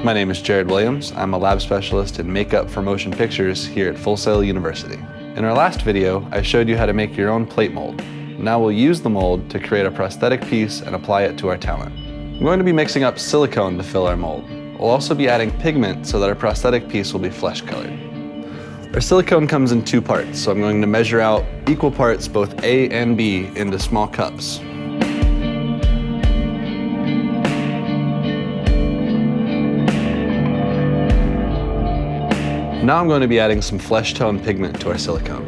My name is Jared Williams. I'm a lab specialist in makeup for motion pictures here at Full Sail University. In our last video, I showed you how to make your own plate mold. Now we'll use the mold to create a prosthetic piece and apply it to our talent. I'm going to be mixing up silicone to fill our mold. We'll also be adding pigment so that our prosthetic piece will be flesh colored. Our silicone comes in two parts, so I'm going to measure out equal parts both A and B into small cups. Now I'm going to be adding some flesh tone pigment to our silicone.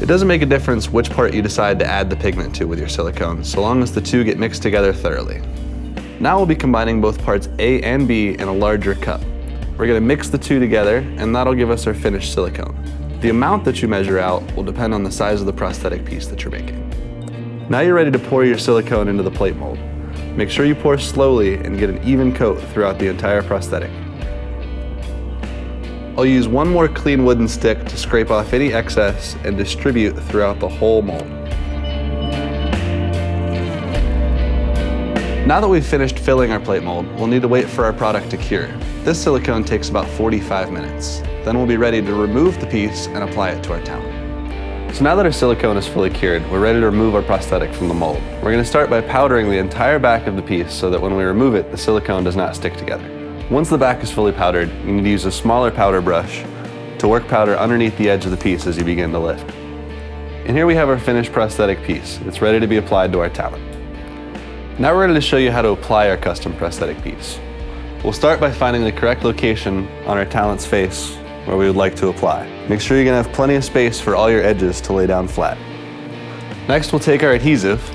It doesn't make a difference which part you decide to add the pigment to with your silicone, so long as the two get mixed together thoroughly. Now we'll be combining both parts A and B in a larger cup. We're going to mix the two together, and that'll give us our finished silicone. The amount that you measure out will depend on the size of the prosthetic piece that you're making. Now you're ready to pour your silicone into the plate mold. Make sure you pour slowly and get an even coat throughout the entire prosthetic. I'll use one more clean wooden stick to scrape off any excess and distribute throughout the whole mold. Now that we've finished filling our plate mold, we'll need to wait for our product to cure. This silicone takes about 45 minutes. Then we'll be ready to remove the piece and apply it to our talent. So now that our silicone is fully cured, we're ready to remove our prosthetic from the mold. We're going to start by powdering the entire back of the piece so that when we remove it, the silicone does not stick together. Once the back is fully powdered, you need to use a smaller powder brush to work powder underneath the edge of the piece as you begin to lift. And here we have our finished prosthetic piece. It's ready to be applied to our talent. Now we're ready to show you how to apply our custom prosthetic piece. We'll start by finding the correct location on our talent's face where we would like to apply. Make sure you're going to have plenty of space for all your edges to lay down flat. Next, we'll take our adhesive.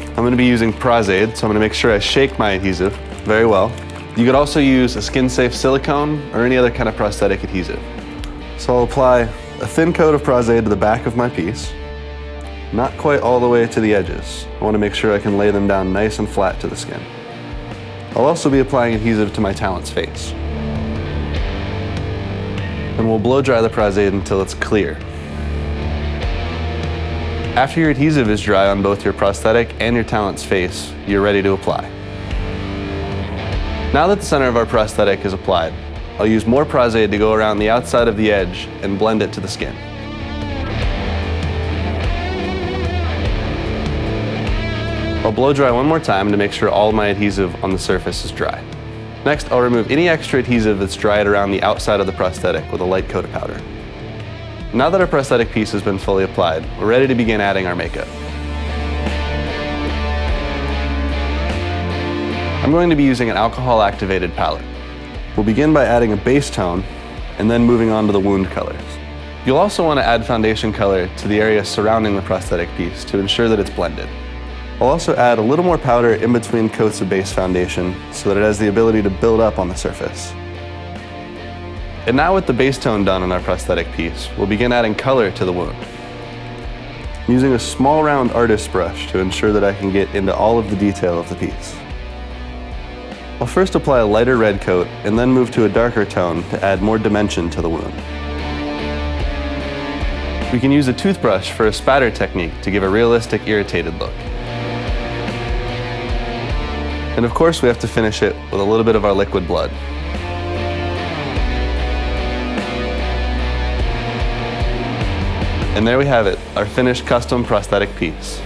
I'm going to be using Prosthetic, so I'm going to make sure I shake my adhesive very well. You could also use a skin-safe silicone or any other kind of prosthetic adhesive. So I'll apply a thin coat of Prosthetic to the back of my piece, not quite all the way to the edges. I want to make sure I can lay them down nice and flat to the skin. I'll also be applying adhesive to my talent's face. And we'll blow dry the Prosthetic until it's clear. After your adhesive is dry on both your prosthetic and your talent's face, you're ready to apply. Now that the center of our prosthetic is applied, I'll use more Prosthetic to go around the outside of the edge and blend it to the skin. I'll blow dry one more time to make sure all of my adhesive on the surface is dry. Next, I'll remove any extra adhesive that's dried around the outside of the prosthetic with a light coat of powder. Now that our prosthetic piece has been fully applied, we're ready to begin adding our makeup. I'm going to be using an alcohol-activated palette. We'll begin by adding a base tone and then moving on to the wound colors. You'll also want to add foundation color to the area surrounding the prosthetic piece to ensure that it's blended. I'll also add a little more powder in between coats of base foundation so that it has the ability to build up on the surface. And now with the base tone done on our prosthetic piece, we'll begin adding color to the wound. I'm using a small round artist's brush to ensure that I can get into all of the detail of the piece. I'll first apply a lighter red coat and then move to a darker tone to add more dimension to the wound. We can use a toothbrush for a spatter technique to give a realistic, irritated look. And of course, we have to finish it with a little bit of our liquid blood. And there we have it, our finished custom prosthetic piece.